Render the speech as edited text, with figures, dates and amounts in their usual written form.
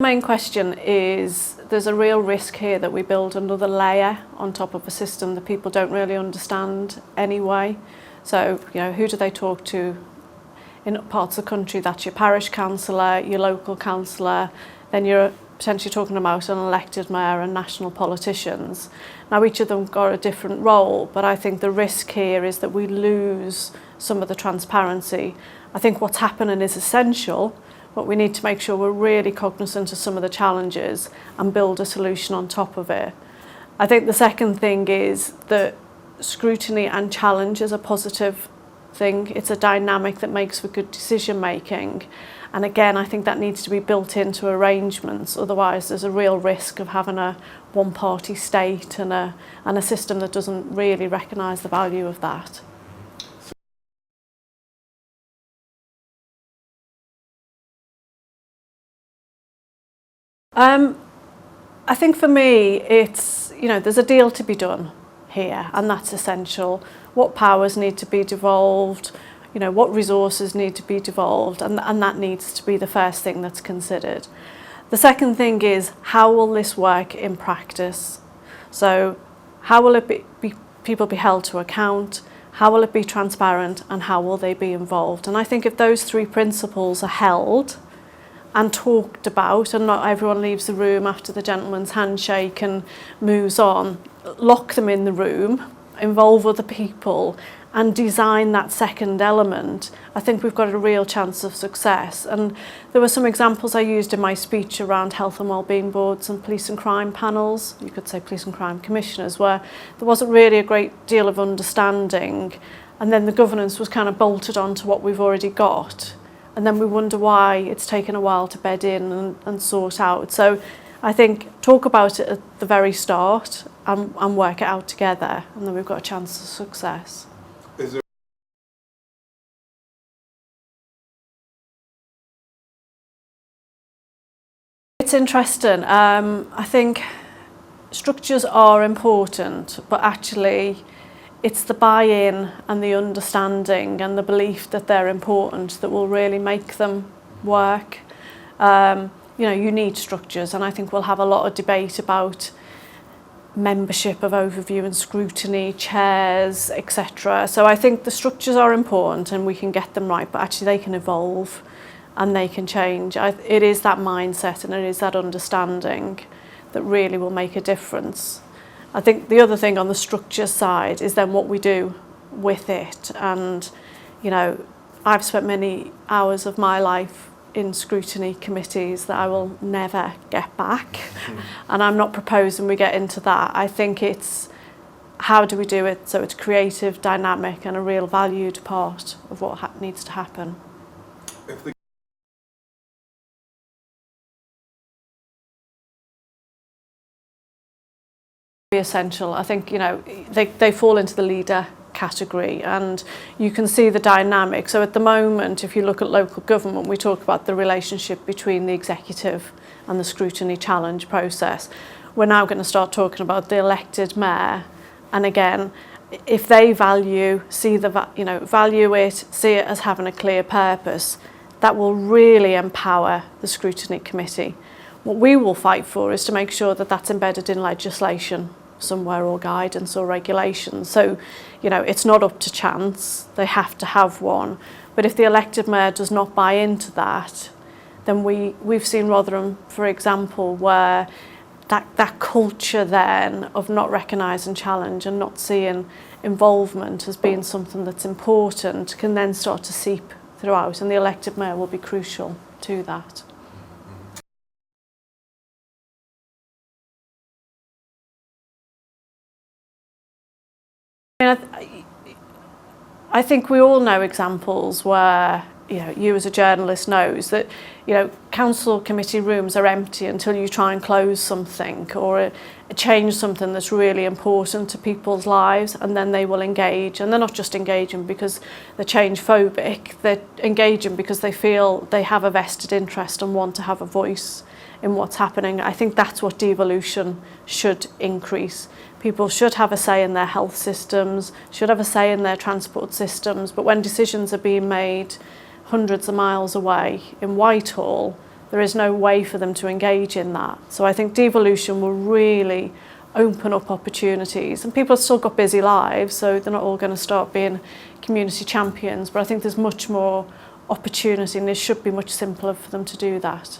The main question is there's a real risk here that we build another layer on top of a system that people don't really understand anyway. So, who do they talk to in parts of the country? That's your parish councillor, your local councillor, then you're potentially talking about an elected mayor and national politicians. Now, each of them got a different role, but I think the risk here is that we lose some of the transparency. I think what's happening is essential, but we need to make sure we're really cognizant of some of the challenges and build a solution on top of it. I think the second thing is that scrutiny and challenge is a positive thing. It's a dynamic that makes for good decision making. And again, I think that needs to be built into arrangements. Otherwise, there's a real risk of having a one-party state and a system that doesn't really recognise the value of that. I think for me, it's, there's a deal to be done here, and that's essential. What powers need to be devolved, what resources need to be devolved, and that needs to be the first thing that's considered. The second thing is, how will this work in practice? So how will it be people be held to account? How will it be transparent, and how will they be involved? And I think if those three principles are held and talked about, and not everyone leaves the room after the gentleman's handshake and moves on, lock them in the room, involve other people, and design that second element, I think we've got a real chance of success. And there were some examples I used in my speech around health and wellbeing boards and police and crime panels, you could say police and crime commissioners, where there wasn't really a great deal of understanding, and then the governance was kind of bolted onto what we've already got. And then we wonder why it's taken a while to bed in and sort out. So I think talk about it at the very start and work it out together, and then we've got a chance of success. It's interesting. I think structures are important, but actually it's the buy-in and the understanding and the belief that they're important that will really make them work. You need structures, and I think we'll have a lot of debate about membership of overview and scrutiny, chairs, etc. So I think the structures are important and we can get them right, but actually they can evolve and they can change. It is that mindset and it is that understanding that really will make a difference. I think the other thing on the structure side is then what we do with it. And, I've spent many hours of my life in scrutiny committees that I will never get back. And I'm not proposing we get into that. I think it's how do we do it so it's creative, dynamic, and a real valued part of what needs to happen. Essential. I think they fall into the leader category, and you can see the dynamic. So at the moment, if you look at local government, we talk about the relationship between the executive and the scrutiny challenge process. We're now going to start talking about the elected mayor, and again, if they value it, see it as having a clear purpose, that will really empower the scrutiny committee. What we will fight for is to make sure that that's embedded in legislation somewhere, or guidance or regulations. So, it's not up to chance, they have to have one. But if the elected mayor does not buy into that, then we've seen Rotherham, for example, where that culture then of not recognising challenge and not seeing involvement as being something that's important can then start to seep throughout, and the elected mayor will be crucial to that. I think we all know examples where you as a journalist knows that council committee rooms are empty until you try and close something or change something that's really important to people's lives, and then they will engage. And they're not just engaging because they're change phobic, they're engaging because they feel they have a vested interest and want to have a voice in what's happening. I think that's what devolution should increase. People should have a say in their health systems, should have a say in their transport systems, but when decisions are being made hundreds of miles away in Whitehall, there is no way for them to engage in that. So I think devolution will really open up opportunities, and people have still got busy lives, so they're not all going to start being community champions, but I think there's much more opportunity and it should be much simpler for them to do that.